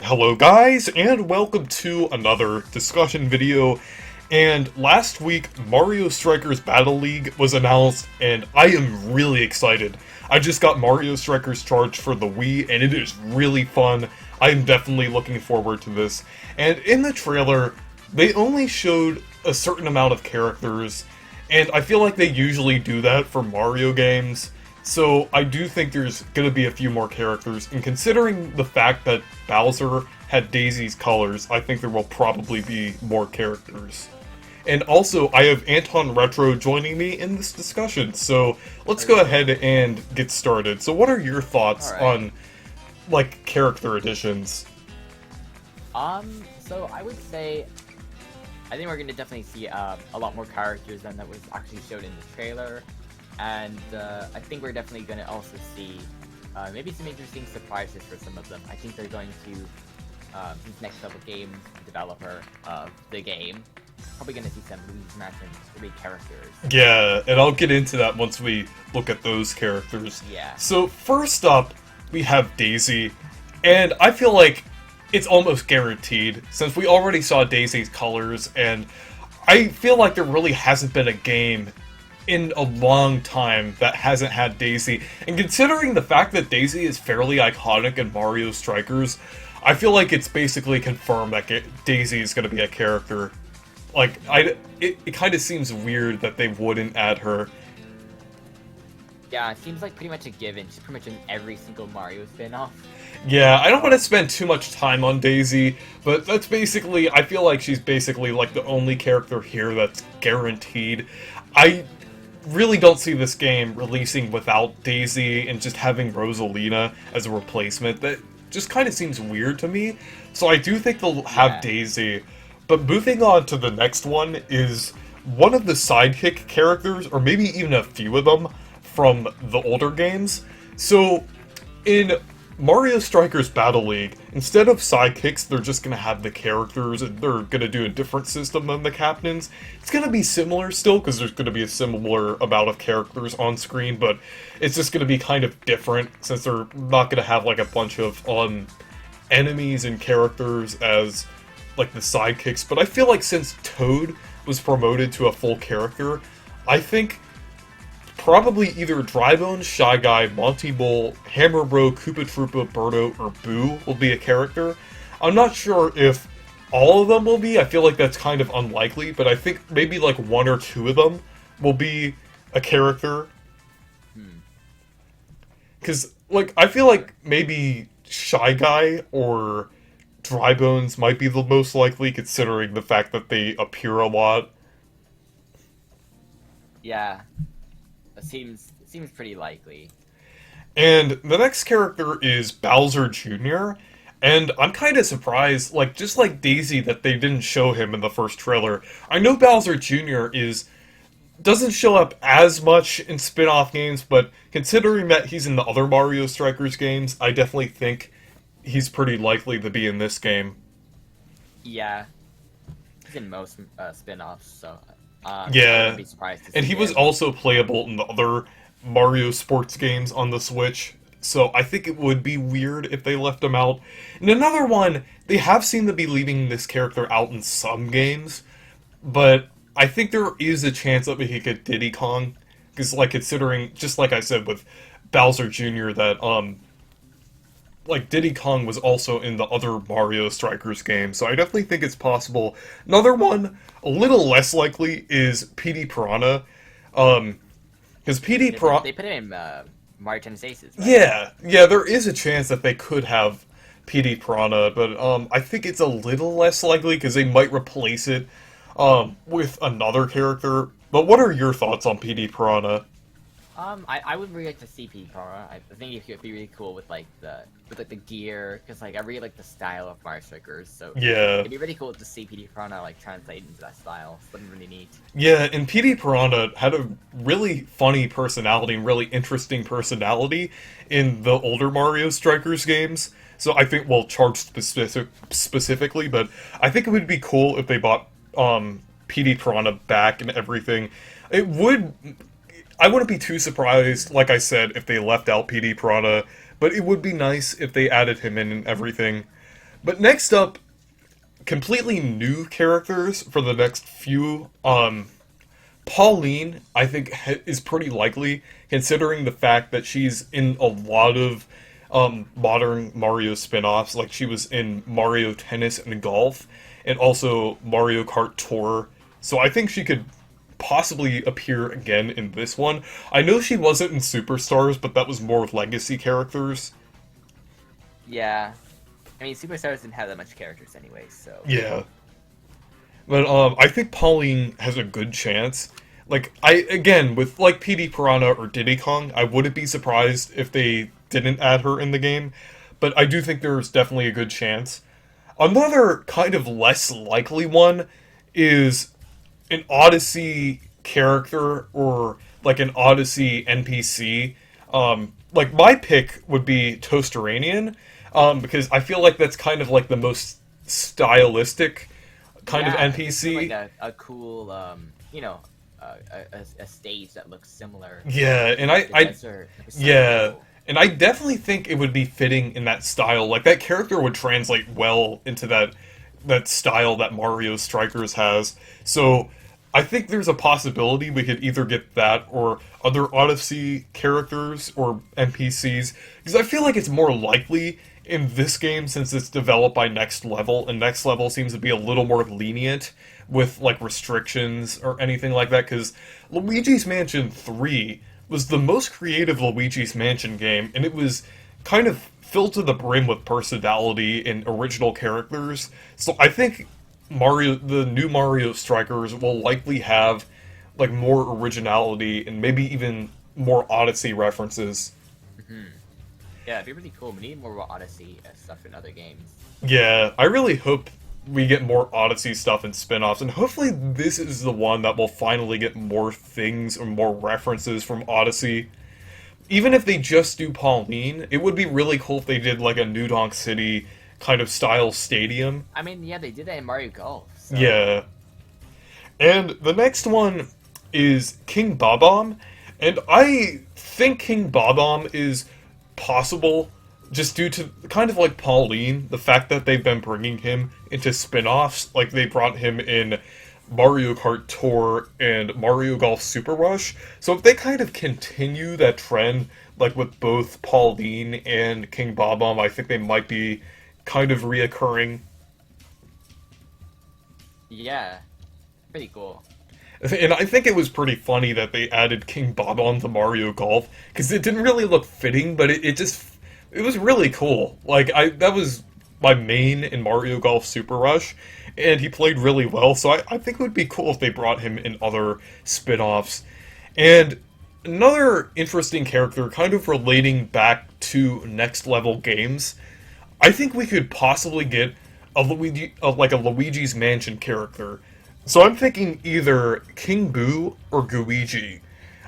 Hello guys, and welcome to another discussion video. And last week, Mario Strikers Battle League was announced, and I am really excited. I just got Mario Strikers Charged for the Wii, and it is really fun. I am definitely looking forward to this. And in the trailer, they only showed a certain amount of characters, and I feel like they usually do that for Mario games. So I do think there's going to be a few more characters, and considering the fact that Bowser had Daisy's colors, I think there will probably be more characters. And also, I have Anton Retro joining me in this discussion, so let's go ahead and get started. So what are your thoughts on, like, character additions? So I would say, I think we're going to definitely see a lot more characters than that was actually showed in the trailer. And I think we're definitely going to also see maybe some interesting surprises for some of them. I think they're going to, since Next Level Games, developer of the game, probably going to see some Luigi's Mansion 3 characters. Yeah, and I'll get into that once we look at those characters. Yeah. So first up, we have Daisy, and I feel like it's almost guaranteed, since we already saw Daisy's colors, and I feel like there really hasn't been a game in a long time that hasn't had Daisy, and considering the fact that Daisy is fairly iconic in Mario Strikers, I feel like it's basically confirmed that Daisy is going to be a character. Like, it kind of seems weird that they wouldn't add her. Yeah, it seems like pretty much a given. She's pretty much in every single Mario spin-off. Yeah, I don't want to spend too much time on Daisy, but that's basically, I feel like she's basically like the only character here that's guaranteed. I really don't see this game releasing without Daisy and just having Rosalina as a replacement. That just kind of seems weird to me. So I do think they'll have Daisy. But moving on to the next one is one of the sidekick characters, or maybe even a few of them, from the older games. So in Mario Strikers Battle League, instead of sidekicks, they're just going to have the characters, and they're going to do a different system than the captains. It's going to be similar still, because there's going to be a similar amount of characters on screen, but it's just going to be kind of different, since they're not going to have, like, a bunch of enemies and characters as, like, the sidekicks. But I feel like since Toad was promoted to a full character, I think probably either Drybone, Shy Guy, Monty Bull, Hammer Bro, Koopa Troopa, Birdo, or Boo will be a character. I'm not sure if all of them will be. I feel like that's kind of unlikely, but I think maybe like one or two of them will be a character. Because, like, I feel like maybe Shy Guy or Drybones might be the most likely, considering the fact that they appear a lot. Yeah. Seems pretty likely. And the next character is Bowser Jr., and I'm kind of surprised, like, just like Daisy, that they didn't show him in the first trailer. I know Bowser Jr. doesn't show up as much in spin-off games, but considering that he's in the other Mario Strikers games, I definitely think he's pretty likely to be in this game. Yeah. He's in most spin-offs, so yeah, I wouldn't be surprised to see and he was him. also playable in the other Mario sports games on the Switch, so I think it would be weird if they left him out. And another one, they have seemed to be leaving this character out in some games, but I think there is a chance that we could get Diddy Kong, because, like, considering, just like I said with Bowser Jr., that, like, Diddy Kong was also in the other Mario Strikers game, so I definitely think it's possible. Another one, a little less likely, is PD Piranha. Because PD Piranha... They put him in Mario Tennis Aces, right? Yeah, there is a chance that they could have PD Piranha, but I think it's a little less likely, because they might replace it with another character. But what are your thoughts on PD Piranha? I would really like to see Piranha. I think it could be really cool with like the gear, because like I really like the style of Mario Strikers. So Yeah, it'd be really cool to see PD Piranha like translate into that style. Something really neat. yeah, and PD Piranha had a really funny personality and really interesting personality in the older Mario Strikers games. So I think, well, Charged specifically, but I think it would be cool if they brought PD Piranha back and everything. It would... I wouldn't be too surprised, like I said, if they left out PD Piranha, but it would be nice if they added him in and everything. But next up, completely new characters for the next few. Pauline, I think, is pretty likely, considering the fact that she's in a lot of modern Mario spin-offs. Like, she was in Mario Tennis and Golf, and also Mario Kart Tour. So I think she could possibly appear again in this one. I know she wasn't in Superstars, but that was more legacy characters. Yeah. I mean, Superstars didn't have that much characters anyway, so... Yeah. But I think Pauline has a good chance. Like, again, with like PD Piranha or Diddy Kong, I wouldn't be surprised if they didn't add her in the game. But I do think there's definitely a good chance. Another kind of less likely one is an Odyssey character or like an Odyssey NPC. Like my pick would be Toasteranian, because I feel like that's kind of like the most stylistic kind of NPC. Like a cool, a stage that looks similar. Yeah, and and I definitely think it would be fitting in that style. Like that character would translate well into that style that Mario Strikers has. So I think there's a possibility we could either get that or other Odyssey characters or NPCs, because I feel like it's more likely in this game since it's developed by Next Level, and Next Level seems to be a little more lenient with like restrictions or anything like that, because Luigi's Mansion 3 was the most creative Luigi's Mansion game, and it was kind of filled to the brim with personality and original characters. So I think the new Mario Strikers will likely have like more originality and maybe even more Odyssey references. Mm-hmm. Yeah, it'd be really cool. We need more Odyssey stuff in other games. Yeah, I really hope we get more Odyssey stuff and spin-offs, and hopefully this is the one that will finally get more things or more references from Odyssey. Even if they just do Pauline, it would be really cool if they did like a New Donk City kind of style stadium. I mean, yeah, they did that in Mario Golf. So. Yeah. And the next one is King Babam, and I think King Babam is possible just due to kind of like Pauline, the fact that they've been bringing him into spin-offs. Like they brought him in Mario Kart Tour and Mario Golf Super Rush. So if they kind of continue that trend, like with both Pauline and King Babam, I think they might be kind of reoccurring. Yeah, pretty cool. And I think it was pretty funny that they added King Babam to Mario Golf, because it didn't really look fitting, but it was really cool. Like, that was my main in Mario Golf Super Rush, and he played really well, so I think it would be cool if they brought him in other spin-offs. And another interesting character, kind of relating back to Next Level games, I think we could possibly get a Luigi's Mansion character. So I'm thinking either King Boo or Gooigi.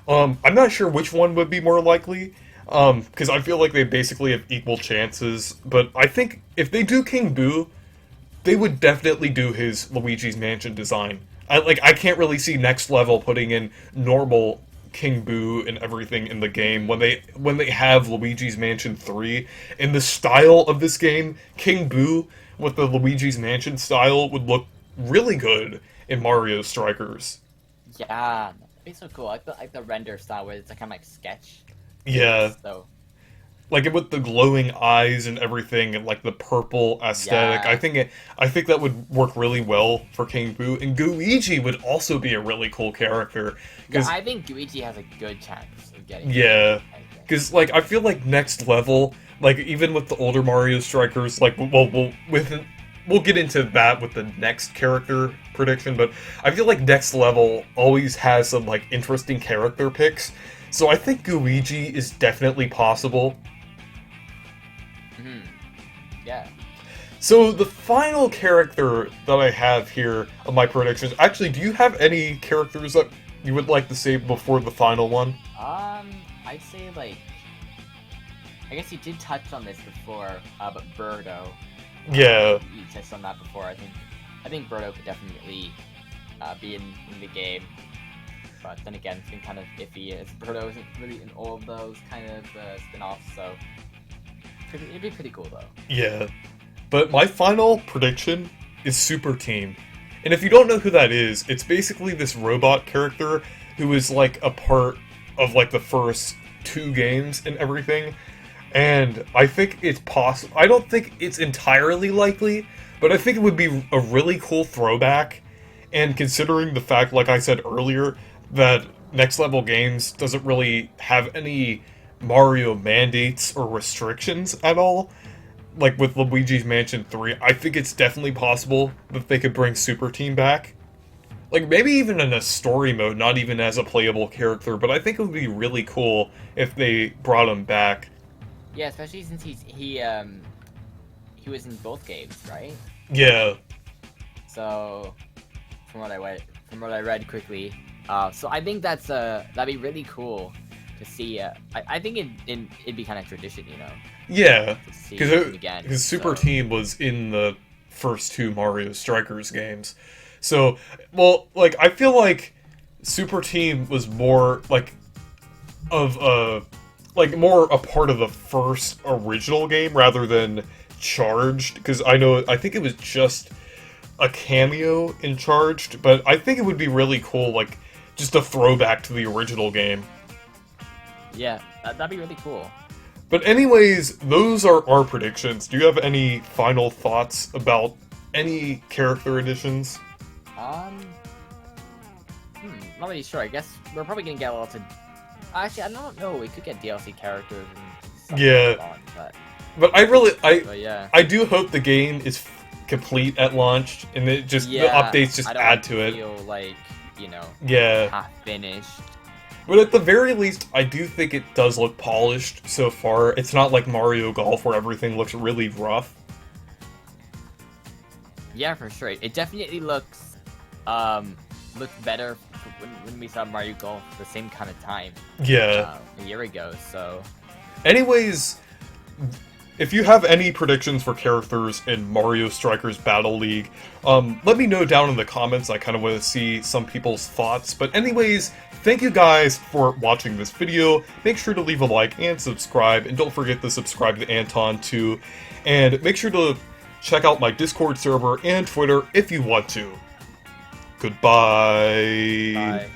I'm not sure which one would be more likely, because I feel like they basically have equal chances, but I think if they do King Boo, they would definitely do his Luigi's Mansion design. I can't really see Next Level putting in normal King Boo and everything in the game when they have Luigi's Mansion 3. In the style of this game, King Boo with the Luigi's Mansion style would look really good in Mario Strikers. Yeah, it'd be so cool. I like the render style where it's kind of like sketch. Yeah. So. Like with the glowing eyes and everything, and like the purple aesthetic, Yeah. I think that would work really well for King Boo. And Gooigi would also be a really cool character. Yeah, I think Gooigi has a good chance of getting. Yeah, because like I feel like Next Level, like even with the older Mario Strikers, like we'll get into that with the next character prediction, but I feel like Next Level always has some like interesting character picks. So I think Gooigi is definitely possible. Mm-hmm. Yeah. So the final character that I have here of my predictions, actually, do you have any characters that you would like to save before the final one? I'd say like, I guess you did touch on this before, but Birdo. Yeah. You touched on that before. I think Birdo could definitely be in the game. But then again, it's been kind of iffy, as Birdo isn't really in all of those kind of spin-offs, so it'd be pretty cool though. Yeah. But my final prediction is Super Team. And if you don't know who that is, it's basically this robot character who is like a part of like the first 2 games and everything. And I think it's possible. I don't think it's entirely likely, but I think it would be a really cool throwback. And considering the fact, like I said earlier, that Next Level Games doesn't really have any Mario mandates or restrictions at all, like with Luigi's Mansion 3, I think it's definitely possible that they could bring Super Team back. Like, maybe even in a story mode, not even as a playable character, but I think it would be really cool if they brought him back. Yeah, especially since he was in both games, right? Yeah. So, from what I read quickly, so I think that'd be really cool to see. I think it'd be kind of tradition, you know. Yeah, because Super Team was in the first 2 Mario Strikers games. So, well, like, I feel like Super Team was more, like, more a part of the first original game rather than Charged, because I think it was just a cameo in Charged, but I think it would be really cool, like, just a throwback to the original game. Yeah, that'd be really cool. But anyways, those are our predictions. Do you have any final thoughts about any character additions? Not really sure. I guess we're probably gonna get a lot of... Actually, I don't know. We could get DLC characters and stuff. Yeah. But yeah. I do hope the game is complete at launch, and the updates just add to it. I don't feel like, you know, yeah, half finished. But at the very least, I do think it does look polished so far. It's not like Mario Golf where everything looks really rough. Yeah, for sure. It definitely looks better when we saw Mario Golf the same kind of time. Yeah. A year ago, so... Anyways, if you have any predictions for characters in Mario Strikers Battle League, let me know down in the comments. I kind of want to see some people's thoughts. But anyways, thank you guys for watching this video. Make sure to leave a like and subscribe. And don't forget to subscribe to Anton too. And make sure to check out my Discord server and Twitter if you want to. Goodbye. Bye.